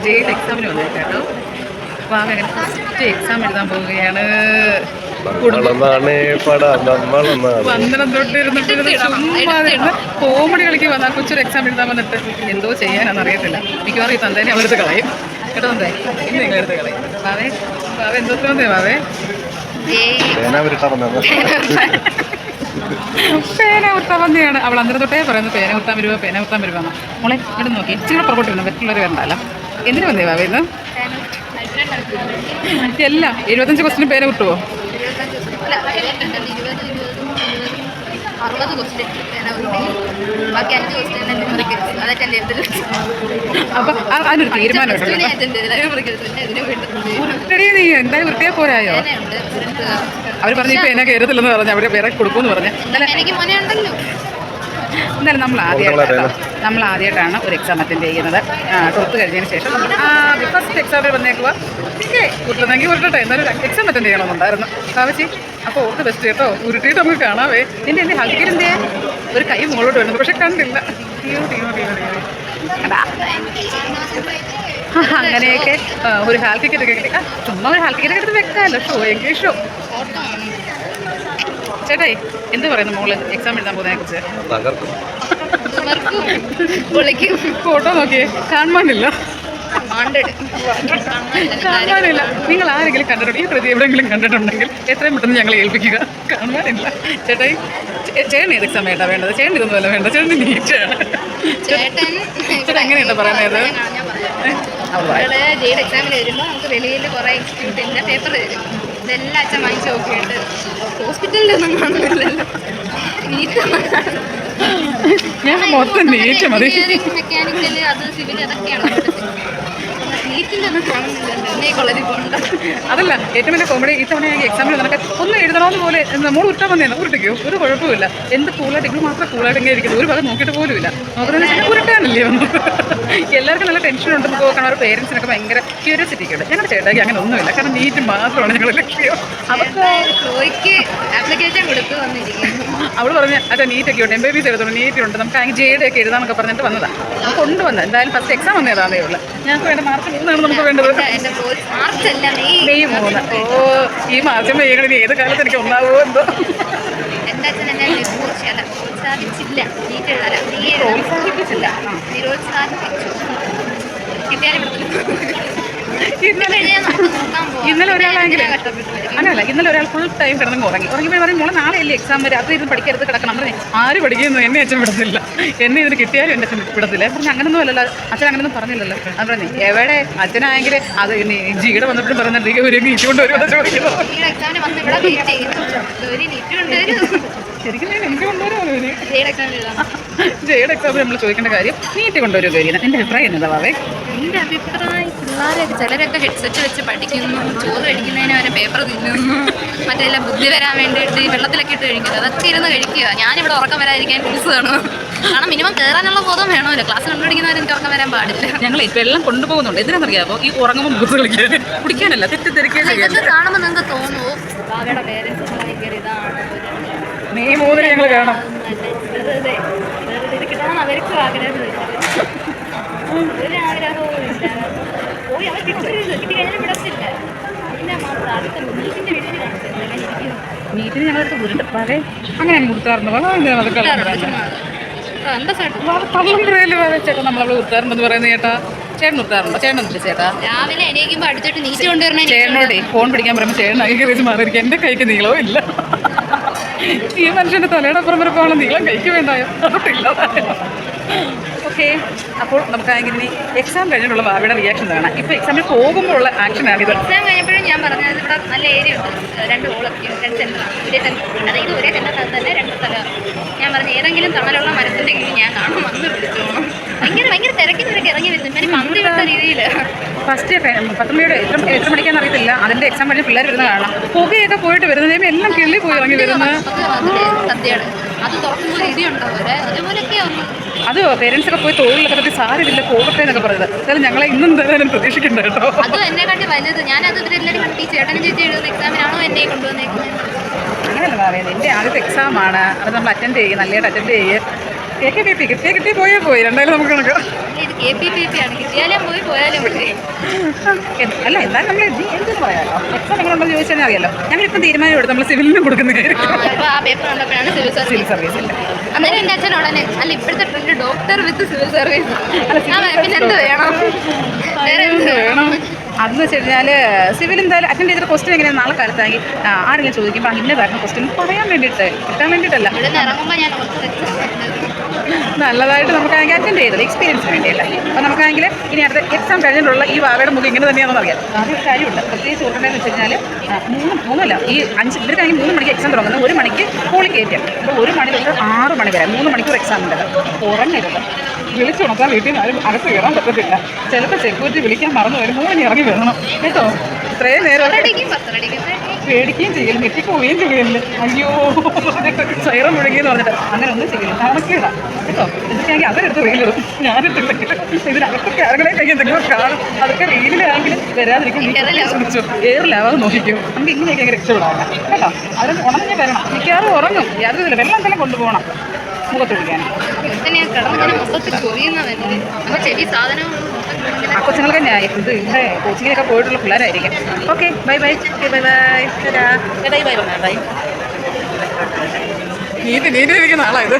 Jail എക്സാമിന് വന്നിട്ട് കേട്ടോ. അപ്പോൾ അങ്ങനെ ഫസ്റ്റ് എക്സാം എഴുതാൻ പോവുകയാണ്. വന്ദനം തൊട്ടിരുന്നിട്ട് ചുമ്മാ കോമഡി കളിക്ക് വന്നാൽ കൊച്ചൊരു എക്സാം എഴുതാൻ വന്നിട്ട് എന്തോ ചെയ്യാനാണെന്ന് അറിയത്തില്ല. മിക്കവാറും ഈ തന്തേനെ അവരെടുത്ത് കളയും കേട്ടോ. തന്തേ ഇന്ന് നിങ്ങൾ എടുത്ത് കളയും. വാവേ വാവേ എന്തോ തോന്നേ വാവേ പേന കുത്താൻ വന്നെയാണ് അവൾ. അന്നേരം തൊട്ടേ പറയുന്നത് പേന കുത്താൻ വരുവാ പേന കുത്താൻ വരുവാന്ന്. മോളെ ഇവിടെ നോക്കി ഇച്ചിരി പുറകോട്ട് വരണം, മറ്റുള്ളവർ വരണ്ടല്ലോ. എന്തിനു വന്നേ വാവേ ഇന്ന്? എല്ലാ 75 ക്വസ്റ്റിനും പേന കിട്ടുമോ? അപ്പൊ അതിനൊരു തീരുമാനം നീ എന്തായാലും വൃത്തിയാ പോരായോ? അവർ പറഞ്ഞു ഇപ്പൊ എന്നെ കയറത്തില്ലെന്ന് പറഞ്ഞു, അവിടെ വേറെ കൊടുക്കുമെന്ന് പറഞ്ഞു. എന്നാലും നമ്മൾ ആദ്യമായിട്ടാണ് ഒരു എക്സാം അറ്റൻഡ് ചെയ്യുന്നത്. 12th കഴിഞ്ഞതിന് ശേഷം ഫസ്റ്റ് എക്സാമിൽ വന്നേക്കുക. കൂട്ടിലെന്നെങ്കിൽ ഉരുട്ടെ, എന്നാലും എക്സാം അറ്റൻഡ് ചെയ്യണമെന്നുണ്ടായിരുന്നു കാവച്ചി. അപ്പോൾ ഓർത്ത് ബെസ്റ്റ് കേട്ടോ. ഉരുട്ടിയിട്ട് നമുക്ക് കാണാവേ. എൻ്റെ ഹൽക്കിൻ്റെ ഒരു കൈ മുകളോട്ട് വരുന്നത്, പക്ഷെ കണ്ടില്ല. അങ്ങനെയൊക്കെ ഒരു ഹാൽ ടിക്കറ്റ് ഒക്കെ കിട്ടി. ചുമ്മാ ഒരു ഹാൽ ടിക്കറ്റ് എടുത്ത് വെക്കാമല്ലോ. ഷോ എങ്കിൽ ഷോ. ചേട്ടായി എന്ത് പറയുന്നു മോള് എക്സാം എഴുതാൻ പോകുന്നതിനെ കുറിച്ച്? ഫോട്ടോ നോക്കിയേ, കാണാനില്ല. നിങ്ങൾ ആരെങ്കിലും കണ്ടിട്ടുണ്ടോ? ഈ പ്രതി എവിടെയെങ്കിലും കണ്ടിട്ടുണ്ടെങ്കിൽ എത്രയും പെട്ടെന്ന് ഞങ്ങളെ ഏൽപ്പിക്കുക. കാണാനില്ല. ചേട്ടായി ചേട്ടൻ ഏത് എക്സാം ആയിട്ടാണ് വേണ്ടത്? ചേട്ടൻ ഇതൊന്നുമല്ല വേണ്ടത്, ചേട്ടൻ നീറ്റാണ്. ചേട്ടൻ എങ്ങനെയുണ്ടോ പറയുന്നത്? ജെയ്ഡ് എക്സാമിന് വരുമ്പോൾ നമുക്ക് വെളിയിൽ കുറേ ഇൻസ്റ്റിറ്റ്യൂട്ടിൻ്റെ പേപ്പർ തരും. ഇതെല്ലാം അച്ഛൻ വാങ്ങിച്ച് നോക്കിയിട്ട് ഹോസ്പിറ്റലിലൊന്നും കാണുന്നില്ലല്ലോ. ഞാൻ മൊത്തം നീറ്റ് മതി. മെക്കാനിക്കൽ അത് സിവിൽ അതൊക്കെയാണ്. അതല്ല ഏറ്റവും വലിയ കോമഡി. ഈ തവണ ഞങ്ങൾക്ക് എക്സാമിൽ നിനക്ക് ഒന്ന് എഴുതണമെന്ന് പോലെ നമ്മൾ ഉരുട്ടാൻ വന്നേന്ന് ഉരുട്ടിക്കോ, ഒരു കുഴപ്പമില്ല. എന്ത് കൂളായിട്ട് ഇങ്ങനെ മാത്രം കൂളായിട്ട് ഇങ്ങനെ ഇരിക്കുന്നത്, ഒരു ഭാഗം നോക്കിയിട്ട് പോലും ഇല്ല. നോക്കുന്നതെന്ന് വെച്ചാൽ ഉരുട്ടാനല്ലേ വന്നു. എല്ലാവർക്കും നല്ല ടെൻഷൻ ഉണ്ടെന്ന് നോക്കണം. അവരുടെ പേരൻസിനൊക്കെ ഭയങ്കര ക്യൂരിയോസിറ്റി ഉണ്ട്. ഞങ്ങളുടെ ചേട്ടാക്കി അങ്ങനെ ഒന്നുമില്ല, കാരണം നീറ്റ് മാത്രമാണ് ഞങ്ങളുടെ ലക്ഷ്യം. അവൾ പറഞ്ഞ് അച്ഛാ നീറ്റൊക്കെ ഉണ്ട്, MBBS എഴുതുന്നു, നീറ്റ് ഉണ്ട്, നമുക്ക് അങ്ങനെ ജെയുടെ ഒക്കെ എഴുതാന്നൊക്കെ പറഞ്ഞിട്ട് വന്നതാണ്. നമുക്ക് കൊണ്ടുവന്നത് എന്തായാലും ഫസ്റ്റ് എക്സാം വന്നേതാണേ ഉള്ളൂ. ഞങ്ങൾക്ക് വേണ്ട മാർക്ക് 3 നമുക്ക് വേണ്ടത്. മെയ് 3. ഓ ഈ മാർച്ചും മെയ്കളിൽ ഏത് കാലത്ത് എനിക്ക് ഒന്നാവോ എന്തോ. പ്രോത്സാഹിപ്പിച്ചില്ല. ഇന്നലെ ഒരാളാണെങ്കിൽ അങ്ങനെയല്ല, ഇന്നലെ ഒരാൾ ഫുൾ ടൈം കിടന്നു ഉറങ്ങിപ്പോയി പറയും മോളെ നാളെയല്ലേ എക്സാം വരെ, അത് ഇരുന്ന് പഠിക്കരുത് കിടക്കണം. പറഞ്ഞേ ആര് പഠിക്കുന്നു, എന്നെ അച്ഛൻ വിടത്തില്ല. എന്നെ ഇതിന് കിട്ടിയാലും എൻ്റെ അച്ഛൻ വിടത്തില്ല. പറഞ്ഞ് അങ്ങനൊന്നും അല്ലല്ലോ, അച്ഛൻ അങ്ങനൊന്നും പറഞ്ഞില്ലല്ലോ. അത് പറഞ്ഞു എവിടെ അച്ഛനാണെങ്കിൽ അത് ജീടെ വന്നപ്പോഴും പറയുന്നുണ്ട് ഒരു നീറ്റ് കൊണ്ടുവരുമോ ചോദിക്കുന്നു. ശരിക്കും എനിക്ക് കൊണ്ടുവരുമോ ജെയുടെ എക്സാമിൽ നമ്മൾ ചോദിക്കേണ്ട കാര്യം നീറ്റ് കൊണ്ടുവരുമോ കഴിയുന്ന എൻ്റെ അഭിപ്രായം എന്നതാ വാവേ? എൻ്റെ അഭിപ്രായം പിള്ളേരൊക്കെ ചിലരൊക്കെ ഹെഡ്സെറ്റ് വെച്ച് പഠിക്കുന്നു, ചോറ് കഴിക്കുന്നതിന് വരെ പേപ്പർ തിന്നുന്നു, മറ്റെല്ലാം ബുദ്ധി വരാൻ വേണ്ടിയിട്ട് ഈ വെള്ളത്തിലൊക്കെ ഇട്ട് കഴിക്കുന്നത്, അതൊക്കെ ഇരുന്ന് കഴിക്കുക. ഞാനിവിടെ ഉറക്കം വരാതിരിക്കാൻ ടൂൾസ് കാണും. കാരണം മിനിമം കയറാനുള്ള ബോധം വേണമല്ലോ. ക്ലാസ് കണ്ടുപിടിക്കുന്നവർ എനിക്ക് ഉറക്കം വരാൻ പാടില്ല. ഞങ്ങൾ വെള്ളം കൊണ്ടുപോകുന്നുണ്ട്. എന്തിനാണെന്നറിയാമോ? ഈ ഉറങ്ങുമ്പോൾ ബുസ് കളിക്കാൻ കുടിക്കാനല്ല, തെറ്റിദ്ധരിക്കാൻ. ഇതൊക്കെ കാണുമ്പോൾ നിങ്ങൾക്ക് തോന്നുമോ ബാബയുടെ പേരൻസ് ഭയങ്കര ഇതാണ്, May 3 ഞങ്ങൾ കാണാം. കിട്ടാൻ അവർക്ക് ആഗ്രഹം ഒരു ആഗ്രഹവും ഇല്ല. പോയി അവർ കിട്ടി കഴിഞ്ഞാൽ വിടത്തില്ല. അതിൻ്റെ മാത്രം അടുത്ത നീറ്റിൻ്റെ വീട്ടിൽ നീറ്റിന് ഞങ്ങളടുത്ത് ഉരുണ്ട് പഴയ അങ്ങനെ കൊടുത്തായിരുന്നു. ചേട്ടാ നമ്മളവിടെ ഉരുത്താറുണ്ടെന്ന് പറയുന്നത് ചേട്ടാ. ചേട്ടൻ ഉരുത്താറുണ്ടോ? ചേട്ടനൊന്നുമില്ല ചേട്ടാ. രാവിലെ എണീക്കുമ്പോൾ അടുത്തിട്ട് നീറ്റ് കൊണ്ടുവരണം. ചേട്ടനോടെ ഫോൺ പിടിക്കാൻ പറയുമ്പോൾ ചേട്ടൻ കയറി മാറിയിരിക്കും. എൻ്റെ കൈക്ക് നീളവും ഇല്ല. ഈ മനുഷ്യൻ്റെ തലയുടെ അപ്പുറം വരപ്പോഴാണ് നീളം കൈക്ക് വേണ്ടായോ? അതൊട്ടില്ലാതായോ? ഓക്കെ, അപ്പോൾ നമുക്കാണെങ്കിൽ ഇനി എക്സാം കഴിഞ്ഞിട്ടുള്ള ഭാവിയുടെ റിയാക്ഷൻ കാണാം. ഇപ്പോൾ എക്സാമിൽ പോകുമ്പോഴുള്ള ആക്ഷനാണിത്. എക്സാം കഴിഞ്ഞപ്പോഴും ഞാൻ പറഞ്ഞത് ഇവിടെ നല്ല ഏരിയ ഉണ്ട്, 2 ഹോളൊക്കെയും 2 സെൻറ്ററാണ്. ഒരേ സെൻറ്റർ, അതായത് ഒരേ സെൻറ്ററിനകത്ത് തന്നെ 2 സ്ഥലം. ഞാൻ പറഞ്ഞു ഏതെങ്കിലും തണലുള്ള മരത്തിൻ്റെ കീഴിൽ ഞാൻ കാണും, വന്ന് വിളിച്ചോളാം. ഭയങ്കര തിരക്കി ഇറങ്ങി വരുന്നു. ഞാൻ പന്തി വിട്ട രീതിയിൽ ഫസ്റ്റ് 10 മണിയുടെ എത്ര മണിക്കാന്ന് അറിയത്തില്ല. അതിൻ്റെ എക്സാം കഴിഞ്ഞ് പിള്ളേർ വരുന്ന കാണാം. പുകയൊക്കെ പോയിട്ട് വരുന്നതേ എല്ലാം കിള്ളി പോയി ഇറങ്ങി വരുന്നത്. സത്യമാണ്. അത് തുറക്കുമ്പോൾ രീതിയുണ്ടാവും അതുപോലെയൊക്കെയാണ്. അത് പേരൻസൊക്കെ പോയി തോളിലൊക്കെ പറ്റി സാരില്ല പോകട്ടെ എന്നൊക്കെ പറയുന്നത്. എന്നാലും ഞങ്ങളെ ഇന്നും തരാനും പ്രതീക്ഷിക്കണ്ട കേട്ടോ. അത് എന്നെ കണ്ടി വലുത്. ഞാനത് ഇവരെല്ലാവരും കണ്ടി ചേട്ടനും ചേച്ചി എഴുതുന്ന എക്സാമിനാണോ എന്നെ കൊണ്ടുവന്നേക്കുന്നത്? അങ്ങനെയല്ല പറയുന്നത്. എൻ്റെ ആദ്യത്തെ എക്സാമാണ്. അത് നമ്മൾ അറ്റൻഡ് ചെയ്യും, നല്ലതായിട്ട് അറ്റൻഡ് ചെയ്യും. കിട്ടി പോയേ പോയി. രണ്ടായാലും നമുക്ക് കണക്കാം. ഇത് KPPP ആണ്, കിട്ടിയാലും പോയി പോയാലും പോയി. അല്ല എന്നാലും നമ്മൾ എന്തെന്ന് പറയാമല്ലോ, എക്സാം എങ്ങനെയുണ്ടെന്ന് ചോദിച്ചാൽ അറിയാലോ. ഞങ്ങളിപ്പം തീരുമാനം എടുത്ത് നമ്മൾ സിവിലിന് കൊടുക്കുന്നതായിരിക്കും. അപ്പോൾ ആ പേപ്പർ കണ്ടപ്പോഴാണ് സിവിൽ സിവിൽ സർവീസ്. സർവീസില്ല. അന്നേരം എൻ്റെ അച്ഛൻ ഉടനെ അല്ല ഇപ്പോഴത്തെ ട്രെൻഡ് ഡോക്ടർ വിത്ത് സിവിൽ സർവീസ്. പിന്നെ എന്ത് വേണം, വേറെ എന്ത് വേണം? അതെന്ന് വെച്ച് കഴിഞ്ഞാൽ സിവിൽ എന്തായാലും അറ്റൻഡ് ചെയ്തിട്ട് ക്വസ്റ്റ്യൻ എങ്ങനെയാണ് നാളെ കാലത്തായി ആരെങ്കിലും ചോദിക്കുമ്പോൾ ഇന്നതായിരുന്നു ക്വസ്റ്റ്യൻ പറയാൻ വേണ്ടിയിട്ട്, കിട്ടാൻ വേണ്ടിയിട്ടല്ല. ഇവിടെ നിന്ന് ഇറങ്ങുമ്പോൾ ഞാൻ നല്ലതായിട്ട് നമുക്കാണെങ്കിൽ അറ്റൻഡ് ചെയ്തത് എക്സ്പീരിയൻസിന് വേണ്ടിയല്ല. അപ്പോൾ നമുക്കാണെങ്കിൽ ഇനി അടുത്ത എക്സാം കഴിഞ്ഞിട്ടുള്ള ഈ വാവയുടെ മുഖം ഇങ്ങനെ തന്നെയാണെന്ന് അറിയാം. ആദ്യം ഒരു കാര്യമുണ്ട്, പ്രത്യേകിച്ച് ഓർക്കേണ്ടതെന്ന് വെച്ച് കഴിഞ്ഞാൽ മൂന്നല്ല ഈ 5 ഇവർക്കാണെങ്കിൽ 3 മണിക്ക് എക്സാം തുടങ്ങുന്നത്, 1 മണിക്ക് പോളി കയറ്റിയാണ്. അപ്പോൾ 1 മണി തൊട്ട് 6 മണി വരെ 3 മണിക്കൂർ എക്സാം ഉണ്ട്. ഉറങ്ങരുത്, വിളിച്ചുണർത്താൻ വീട്ടിൽ നിന്ന് ആരും അകത്ത് കയറാൻ പറ്റത്തില്ല. ചിലപ്പോൾ സെക്യൂരിറ്റി വിളിക്കാൻ മറന്നു വരും, 3 മണി ഇറങ്ങി വരണം കേട്ടോ. ഇത്രയും നേരം പേടിക്കുകയും ചെയ്യലും ഞെട്ടിപ്പോവുകയും ചെയ്യല്. അയ്യോ സൈറം മുഴങ്ങിയെന്ന് പറഞ്ഞിട്ട് അങ്ങനെ ഒന്നും ചെയ്യില്ല, കണക്കില്ല കേട്ടോ. ഇതൊക്കെയാണെങ്കിൽ അവരെടുത്ത് റീലിടും, ഞാനിട്ടില്ലെങ്കിൽ ഇതിനകത്തൊക്കെ ഇറങ്ങണേക്ക് എന്തെങ്കിലും കാണും. അതൊക്കെ റീലിലാണെങ്കിലും വരാതിരിക്കും, ശ്രമിച്ചു എയറിലാവാതെ നോക്കിക്കും. നമുക്ക് ഇങ്ങനെയൊക്കെ രക്ഷപ്പെടാം കേട്ടോ. അതിന് ഉണർന്ന് വരണം, മിക്കവാറും ഉറങ്ങും, യാതൊരു വെള്ളം എന്തെങ്കിലും കൊണ്ടുപോകണം മുഖത്ത് പിടിക്കാൻ. ആ കൊച്ചുങ്ങൾക്ക് ഞാൻ ഇത് ഇവിടെ കോച്ചിങ്ങിനൊക്കെ പോയിട്ടുള്ള പിള്ളേരായിരിക്കും. Okay bye bye bye bye bye bye bye. നീതി നീതിയിരിക്കുന്ന ആളായത്.